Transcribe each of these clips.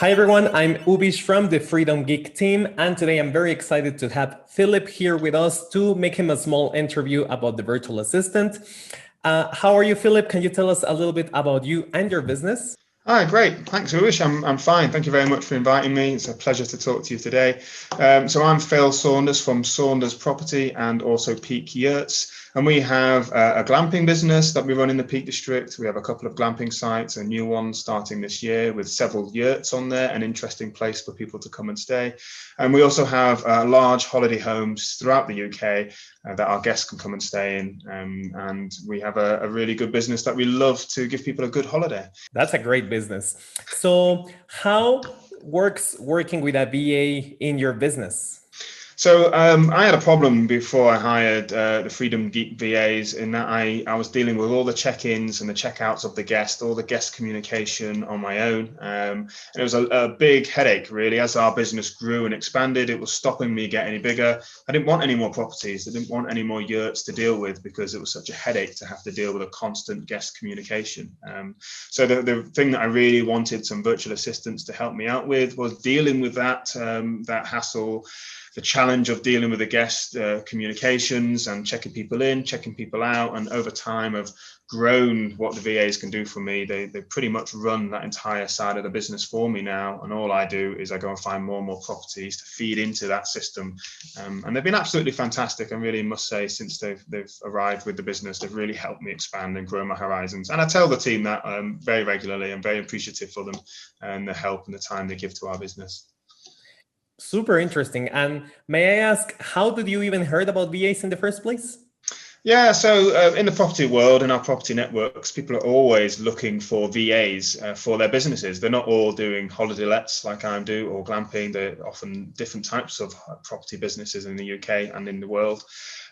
Hi everyone, I'm Ubish from the Freedom Geek team, and today I'm very excited to have Philip here with us to make him a small interview about the virtual assistant. How are you, Philip? Can you tell us a little bit about you and your business? Hi, great. Thanks, Ubish. I'm fine. Thank you very much for inviting me. It's a pleasure to talk to you today. So I'm Phil Saunders from Saunders Property and also Peak Yurts. And we have a glamping business that we run in the Peak District. We have a couple of glamping sites, a new one starting this year with several yurts on there, an interesting place for people to come and stay. And we also have large holiday homes throughout the UK that our guests can come and stay in. And we have a really good business that we love to give people a good holiday. That's a great business. So how works working with a VA in your business? So I had a problem before I hired the Freedom Geek VAs in that I was dealing with all the check-ins and the check-outs of the guest, all the guest communication on my own. And it was a big headache, really. As our business grew and expanded, it was stopping me getting any bigger. I didn't want any more properties. I didn't want any more yurts to deal with because it was such a headache to have to deal with a constant guest communication. So the thing that I really wanted some virtual assistants to help me out with was dealing with that hassle, the challenge of dealing with the guest communications and checking people in, checking people out. And over time, I've grown what the VAs can do for me. They pretty much run that entire side of the business for me now. And all I do is I go and find more and more properties to feed into that system. And they've been absolutely fantastic. I really must say, since they've arrived with the business, they've really helped me expand and grow my horizons. And I tell the team that very regularly. I'm very appreciative for them and the help and the time they give to our business. Super interesting. And may I ask, how did you even heard about VAs in the first place? Yeah, so in the property world, in our property networks, people are always looking for VAs for their businesses. They're not all doing holiday lets like I do or glamping. They're often different types of property businesses in the UK and in the world.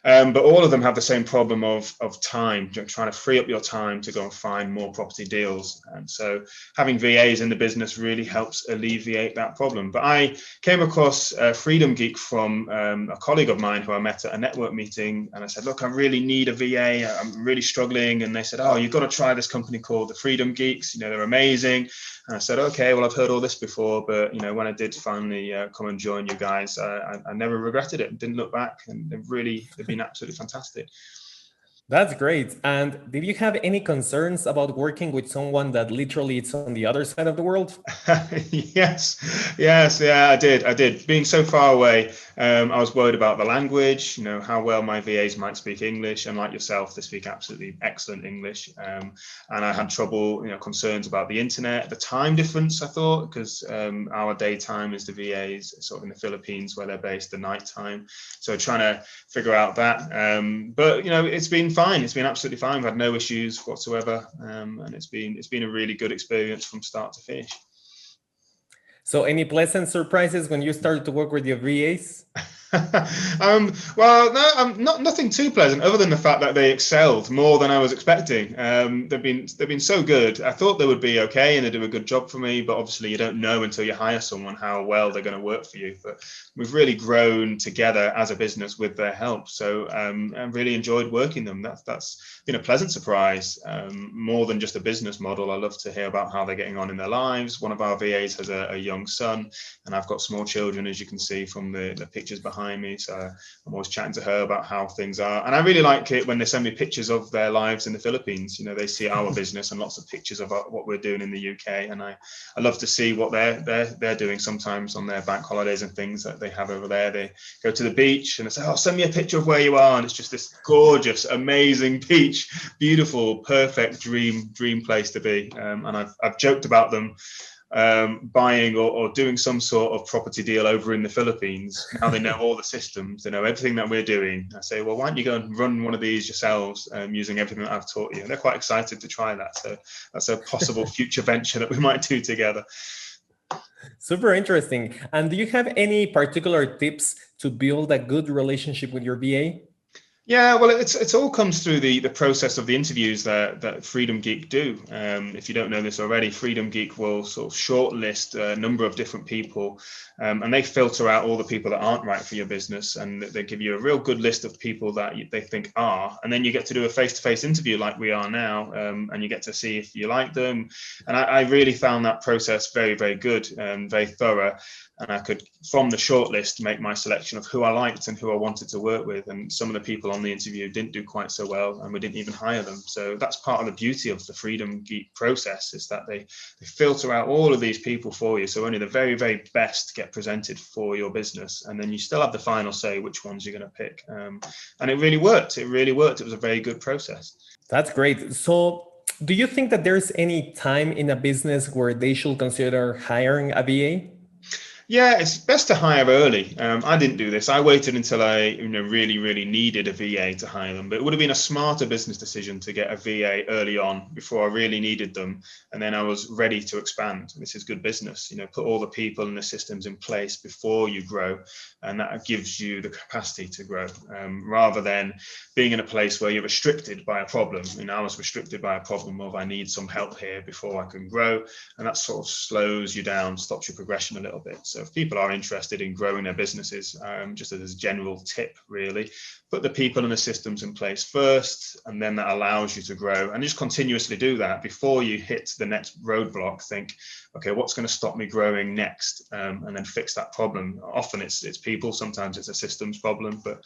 But all of them have the same problem of time, trying to free up your time to go and find more property deals. And so having VAs in the business really helps alleviate that problem. But I came across Freedom Geek from a colleague of mine who I met at a network meeting. And I said, look, I really need a VA. I'm really struggling. And they said, oh, you've got to try this company called the Freedom Geeks. You know, they're amazing. And I said, okay, well, I've heard all this before. But, you know, when I did finally come and join you guys, I never regretted it. Didn't look back. And they've been absolutely fantastic. That's great. And did you have any concerns about working with someone that literally is on the other side of the world? Yes, yeah, I did. Being so far away, I was worried about the language, you know, how well my VAs might speak English, and like yourself, they speak absolutely excellent English. And I had trouble, you know, concerns about the internet, the time difference, I thought, because our daytime is the VAs sort of in the Philippines where they're based, the nighttime. So trying to figure out that. But, you know, it's been fine. It's been absolutely fine. We've had no issues whatsoever. And it's been a really good experience from start to finish. So any pleasant surprises when you started to work with your VAs? Well, no, nothing too pleasant, other than the fact that they excelled more than I was expecting. They've been so good. I thought they would be okay and they do a good job for me, but obviously you don't know until you hire someone how well they're going to work for you. But we've really grown together as a business with their help. So I really enjoyed working them. That's been a pleasant surprise, more than just a business model. I love to hear about how they're getting on in their lives. One of our VAs has a young son, and I've got small children, as you can see from the pictures behind me. So I'm always chatting to her about how things are. And I really like it when they send me pictures of their lives in the Philippines. You know, they see our business and lots of pictures of what we're doing in the UK. And I love to see what they're doing sometimes on their bank holidays and things that they have over there. They go to the beach and they say, oh, send me a picture of where you are. And it's just this gorgeous, amazing beach, beautiful, perfect dream place to be. And I've joked about them buying or doing some sort of property deal over in the Philippines. Now they know all the systems, they know everything that we're doing. I say, well, why don't you go and run one of these yourselves using everything that I've taught you? And they're quite excited to try that. So that's a possible future venture that we might do together. Super interesting. And do you have any particular tips to build a good relationship with your VA? Yeah, well, it's all comes through the process of the interviews that Freedom Geek do. If you don't know this already, Freedom Geek will sort of shortlist a number of different people, and they filter out all the people that aren't right for your business, and they give you a real good list of people that they think are, and then you get to do a face-to-face interview like we are now, and you get to see if you like them. And I really found that process very, very good and very thorough. And I could, from the shortlist, make my selection of who I liked and who I wanted to work with. And some of the people on the interview didn't do quite so well, and we didn't even hire them. So that's part of the beauty of the Freedom Geek process, is that they filter out all of these people for you. So only the very, very best get presented for your business. And then you still have the final say which ones you're going to pick. And it really worked. It really worked. It was a very good process. That's great. So do you think that there's any time in a business where they should consider hiring a VA? Yeah, it's best to hire early. I didn't do this. I waited until I really, really needed a VA to hire them. But it would have been a smarter business decision to get a VA early on before I really needed them. And then I was ready to expand. This is good business. Put all the people and the systems in place before you grow. And that gives you the capacity to grow, rather than being in a place where you're restricted by a problem. I was restricted by a problem of I need some help here before I can grow. And that sort of slows you down, stops your progression a little bit. So if people are interested in growing their businesses, just as a general tip, really, put the people and the systems in place first, and then that allows you to grow. And just continuously do that before you hit the next roadblock. Think, okay, what's going to stop me growing next? And then fix that problem. Often it's people, sometimes it's a systems problem, but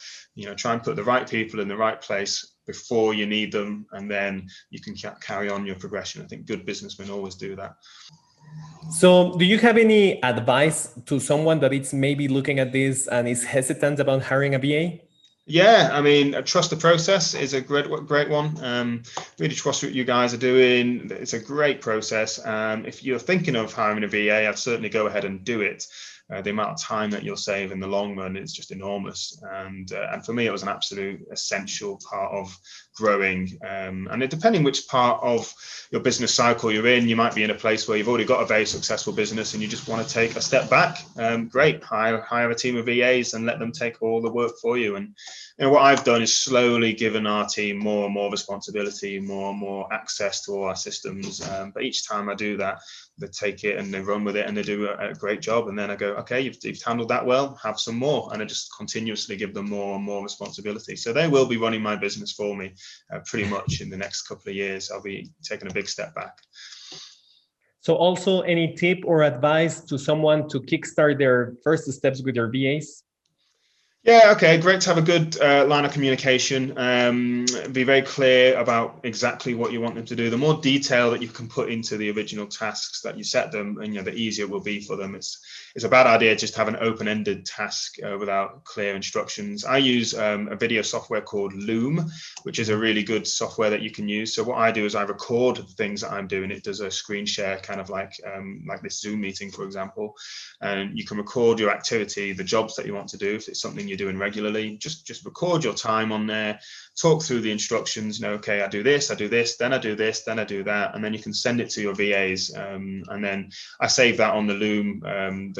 try and put the right people in the right place before you need them, and then you can carry on your progression. I think good businessmen always do that. So do you have any advice to someone that is maybe looking at this and is hesitant about hiring a VA? Yeah, I mean, trust the process is a great one. Really trust what you guys are doing. It's a great process. If you're thinking of hiring a VA, I'd certainly go ahead and do it. The amount of time that you'll save in the long run is just enormous. And for me, it was an absolute essential part of growing. And depending which part of your business cycle you're in, you might be in a place where you've already got a very successful business and you just want to take a step back. Great, hire a team of VAs and let them take all the work for you. And what I've done is slowly given our team more and more responsibility, more and more access to all our systems. But each time I do that, they take it and they run with it and they do a great job. And then I go, okay, you've handled that well, have some more. And I just continuously give them more and more responsibility. So they will be running my business for me pretty much in the next couple of years. I'll be taking a big step back. So also any tip or advice to someone to kickstart their first steps with their VAs? Yeah, okay, great to have a good line of communication. Be very clear about exactly what you want them to do. The more detail that you can put into the original tasks that you set them, and the easier it will be for them. It's a bad idea just to have an open-ended task without clear instructions. I use a video software called Loom, which is a really good software that you can use. So what I do is I record the things that I'm doing. It does a screen share, kind of like this Zoom meeting, for example. And you can record your activity, the jobs that you want to do. If it's something you're doing regularly, just record your time on there, talk through the instructions. Okay, I do this, then I do this, then I do that, and then you can send it to your VAs. And then I save that on the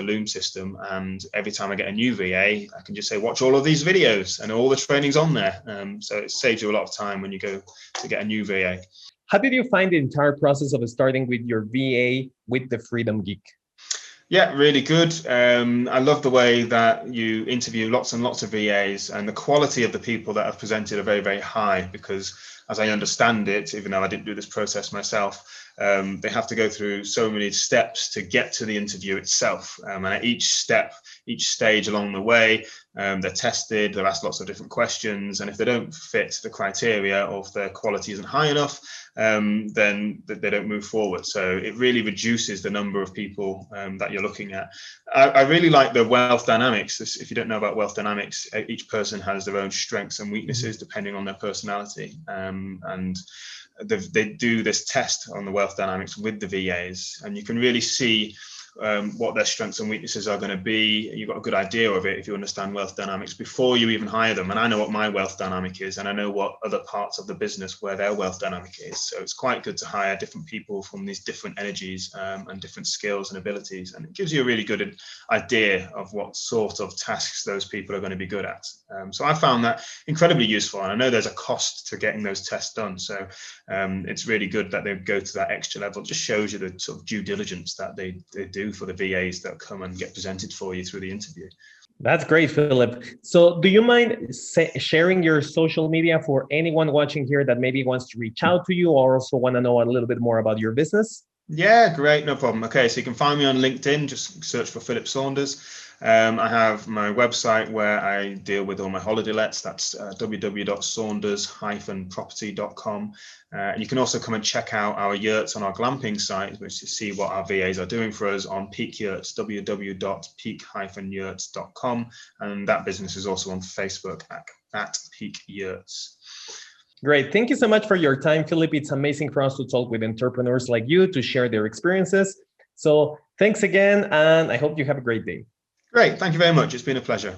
Loom system. And every time I get a new VA, I can just say, watch all of these videos, and all the training's on there. So it saves you a lot of time when you go to get a new VA. How did you find the entire process of starting with your VA with the Freedom Geek? Yeah, really good. I love the way that you interview lots and lots of VAs, and the quality of the people that have presented are very, very high, because as I understand it, even though I didn't do this process myself, they have to go through so many steps to get to the interview itself. And at each step, each stage along the way, they're tested, they're asked lots of different questions. And if they don't fit the criteria, or if their quality isn't high enough, then they don't move forward. So it really reduces the number of people that you're looking at. I really like the wealth dynamics. If you don't know about wealth dynamics, each person has their own strengths and weaknesses depending on their personality. And they do this test on the wealth dynamics with the VAs, and you can really see what their strengths and weaknesses are going to be. You've got a good idea of it if you understand wealth dynamics before you even hire them. And I know what my wealth dynamic is, and I know what other parts of the business where their wealth dynamic is. So it's quite good to hire different people from these different energies and different skills and abilities. And it gives you a really good idea of what sort of tasks those people are going to be good at. So I found that incredibly useful. And I know there's a cost to getting those tests done. So it's really good that they go to that extra level. It just shows you the sort of due diligence that they do for the VAs that come and get presented for you through the interview. That's great, Philip. So do you mind sharing your social media for anyone watching here that maybe wants to reach out to you or also want to know a little bit more about your business? Yeah, great. No problem. Okay, so you can find me on LinkedIn. Just search for Philip Saunders. I have my website where I deal with all my holiday lets. That's www.saunders-property.com. And you can also come and check out our yurts on our glamping site, which to see what our VAs are doing for us on Peak Yurts, www.peak-yurts.com. And that business is also on Facebook at Peak Yurts. Great. Thank you so much for your time, Philip. It's amazing for us to talk with entrepreneurs like you to share their experiences. So thanks again, and I hope you have a great day. Great. Thank you very much. It's been a pleasure.